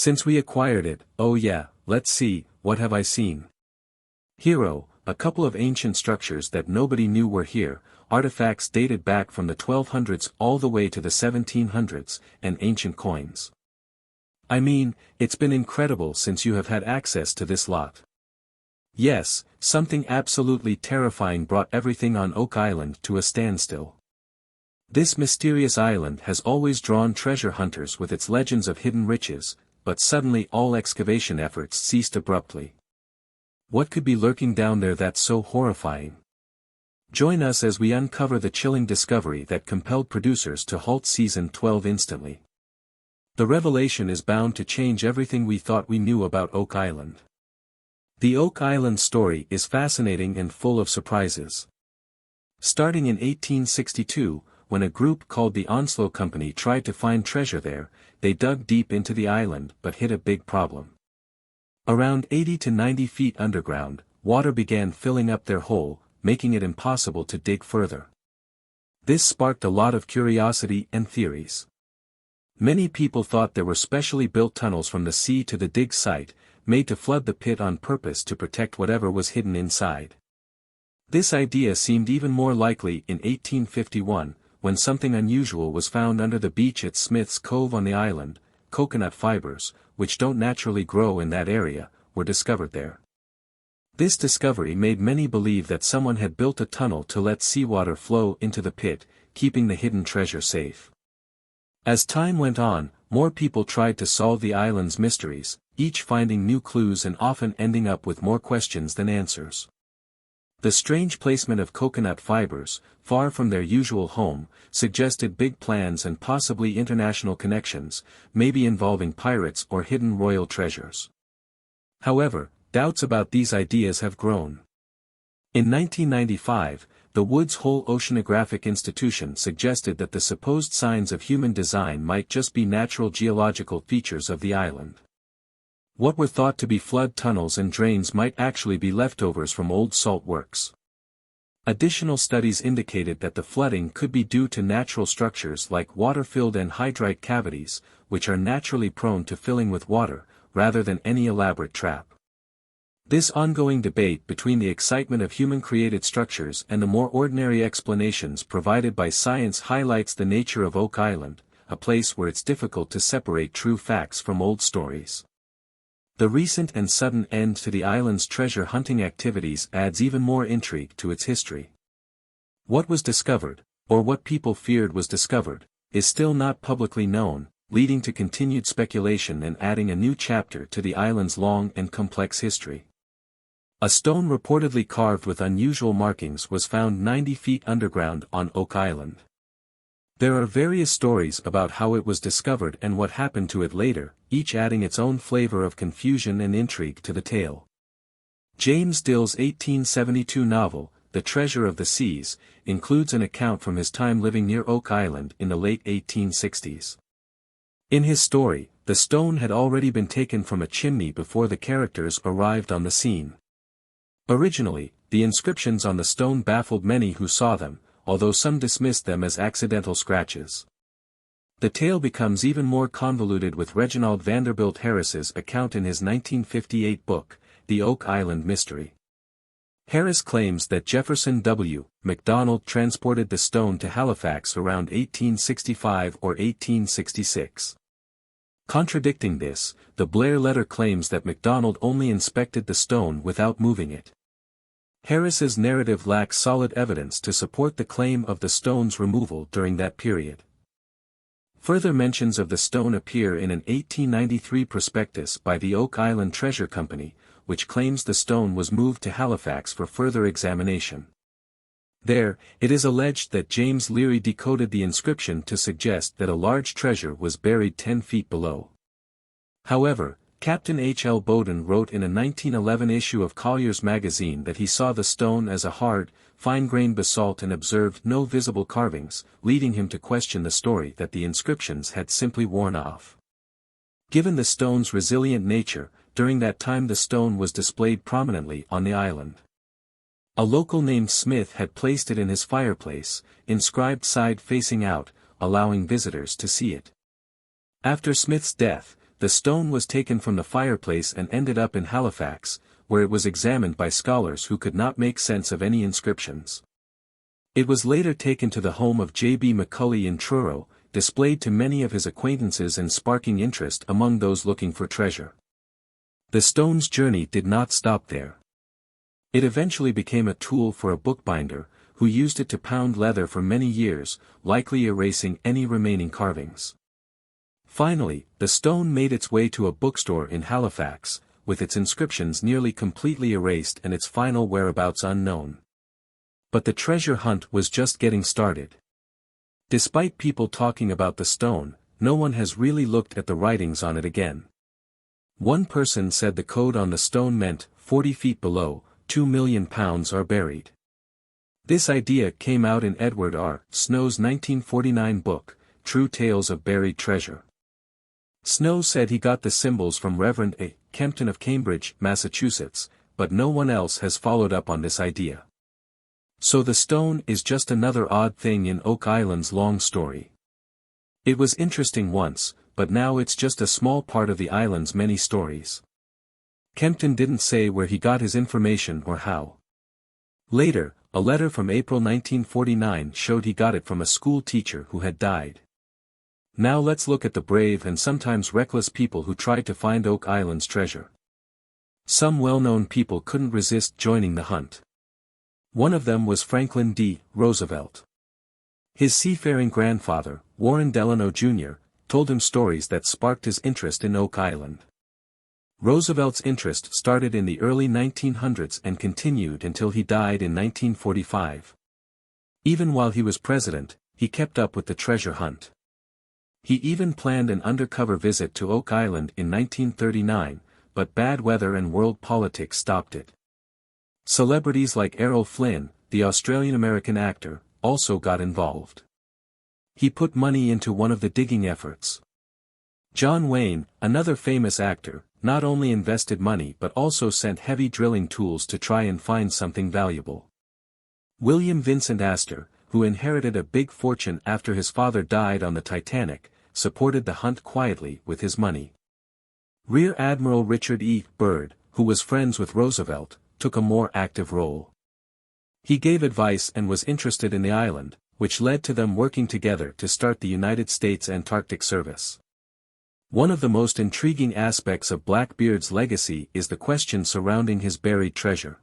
Since we acquired it, oh yeah, let's see, what have I seen? Hero, a couple of ancient structures that nobody knew were here, artifacts dated back from the 1200s all the way to the 1700s, and ancient coins. I mean, it's been incredible since you have had access to this lot. Yes, something absolutely terrifying brought everything on Oak Island to a standstill. This mysterious island has always drawn treasure hunters with its legends of hidden riches, but suddenly all excavation efforts ceased abruptly. What could be lurking down there that's so horrifying? Join us as we uncover the chilling discovery that compelled producers to halt season 12 instantly. The revelation is bound to change everything we thought we knew about Oak Island. The Oak Island story is fascinating and full of surprises. Starting in 1862, when a group called the Onslow Company tried to find treasure there, they dug deep into the island but hit a big problem. Around 80 to 90 feet underground, water began filling up their hole, making it impossible to dig further. This sparked a lot of curiosity and theories. Many people thought there were specially built tunnels from the sea to the dig site, made to flood the pit on purpose to protect whatever was hidden inside. This idea seemed even more likely in 1851, when something unusual was found under the beach at Smith's Cove on the island. Coconut fibers, which don't naturally grow in that area, were discovered there. This discovery made many believe that someone had built a tunnel to let seawater flow into the pit, keeping the hidden treasure safe. As time went on, more people tried to solve the island's mysteries, each finding new clues and often ending up with more questions than answers. The strange placement of coconut fibers, far from their usual home, suggested big plans and possibly international connections, maybe involving pirates or hidden royal treasures. However, doubts about these ideas have grown. In 1995, the Woods Hole Oceanographic Institution suggested that the supposed signs of human design might just be natural geological features of the island. What were thought to be flood tunnels and drains might actually be leftovers from old salt works. Additional studies indicated that the flooding could be due to natural structures like water-filled anhydrite cavities, which are naturally prone to filling with water, rather than any elaborate trap. This ongoing debate between the excitement of human-created structures and the more ordinary explanations provided by science highlights the nature of Oak Island, a place where it's difficult to separate true facts from old stories. The recent and sudden end to the island's treasure hunting activities adds even more intrigue to its history. What was discovered, or what people feared was discovered, is still not publicly known, leading to continued speculation and adding a new chapter to the island's long and complex history. A stone reportedly carved with unusual markings was found 90 feet underground on Oak Island. There are various stories about how it was discovered and what happened to it later, each adding its own flavor of confusion and intrigue to the tale. James Dill's 1872 novel, The Treasure of the Seas, includes an account from his time living near Oak Island in the late 1860s. In his story, the stone had already been taken from a chimney before the characters arrived on the scene. Originally, the inscriptions on the stone baffled many who saw them, although some dismissed them as accidental scratches. The tale becomes even more convoluted with Reginald Vanderbilt Harris's account in his 1958 book, The Oak Island Mystery. Harris claims that Jefferson W. McDonald transported the stone to Halifax around 1865 or 1866. Contradicting this, the Blair letter claims that McDonald only inspected the stone without moving it. Harris's narrative lacks solid evidence to support the claim of the stone's removal during that period. Further mentions of the stone appear in an 1893 prospectus by the Oak Island Treasure Company, which claims the stone was moved to Halifax for further examination. There, it is alleged that James Leary decoded the inscription to suggest that a large treasure was buried 10 feet below. However, Captain H. L. Bowden wrote in a 1911 issue of Collier's magazine that he saw the stone as a hard, fine-grained basalt and observed no visible carvings, leading him to question the story that the inscriptions had simply worn off. Given the stone's resilient nature, during that time the stone was displayed prominently on the island. A local named Smith had placed it in his fireplace, inscribed side facing out, allowing visitors to see it. After Smith's death, the stone was taken from the fireplace and ended up in Halifax, where it was examined by scholars who could not make sense of any inscriptions. It was later taken to the home of J.B. Macaulay in Truro, displayed to many of his acquaintances and sparking interest among those looking for treasure. The stone's journey did not stop there. It eventually became a tool for a bookbinder, who used it to pound leather for many years, likely erasing any remaining carvings. Finally, the stone made its way to a bookstore in Halifax, with its inscriptions nearly completely erased and its final whereabouts unknown. But the treasure hunt was just getting started. Despite people talking about the stone, no one has really looked at the writings on it again. One person said the code on the stone meant, 40 feet below, £2 million are buried. This idea came out in Edward R. Snow's 1949 book, True Tales of Buried Treasure. Snow said he got the symbols from Reverend A. Kempton of Cambridge, Massachusetts, but no one else has followed up on this idea. So the stone is just another odd thing in Oak Island's long story. It was interesting once, but now it's just a small part of the island's many stories. Kempton didn't say where he got his information or how. Later, a letter from April 1949 showed he got it from a school teacher who had died. Now let's look at the brave and sometimes reckless people who tried to find Oak Island's treasure. Some well-known people couldn't resist joining the hunt. One of them was Franklin D. Roosevelt. His seafaring grandfather, Warren Delano Jr., told him stories that sparked his interest in Oak Island. Roosevelt's interest started in the early 1900s and continued until he died in 1945. Even while he was president, he kept up with the treasure hunt. He even planned an undercover visit to Oak Island in 1939, but bad weather and world politics stopped it. Celebrities like Errol Flynn, the Australian-American actor, also got involved. He put money into one of the digging efforts. John Wayne, another famous actor, not only invested money but also sent heavy drilling tools to try and find something valuable. William Vincent Astor, who inherited a big fortune after his father died on the Titanic, supported the hunt quietly with his money. Rear Admiral Richard E. Byrd, who was friends with Roosevelt, took a more active role. He gave advice and was interested in the island, which led to them working together to start the United States Antarctic Service. One of the most intriguing aspects of Blackbeard's legacy is the question surrounding his buried treasure.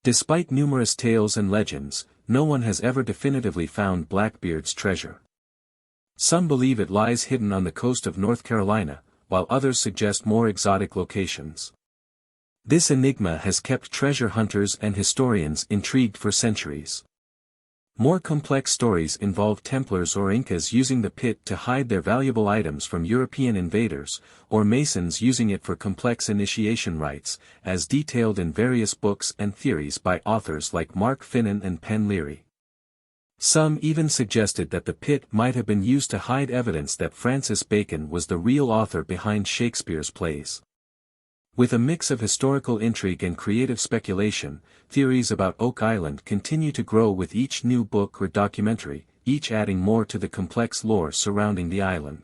Despite numerous tales and legends, no one has ever definitively found Blackbeard's treasure. Some believe it lies hidden on the coast of North Carolina, while others suggest more exotic locations. This enigma has kept treasure hunters and historians intrigued for centuries. More complex stories involve Templars or Incas using the pit to hide their valuable items from European invaders, or Masons using it for complex initiation rites, as detailed in various books and theories by authors like Mark Finnan and Penn Leary. Some even suggested that the pit might have been used to hide evidence that Francis Bacon was the real author behind Shakespeare's plays. With a mix of historical intrigue and creative speculation, theories about Oak Island continue to grow with each new book or documentary, each adding more to the complex lore surrounding the island.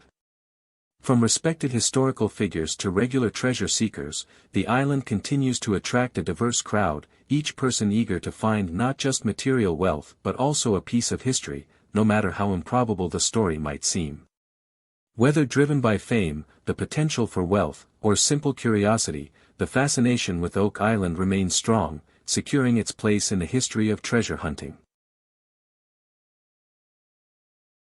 From respected historical figures to regular treasure seekers, the island continues to attract a diverse crowd, each person eager to find not just material wealth but also a piece of history, no matter how improbable the story might seem. Whether driven by fame, the potential for wealth, or simple curiosity, the fascination with Oak Island remains strong, securing its place in the history of treasure hunting.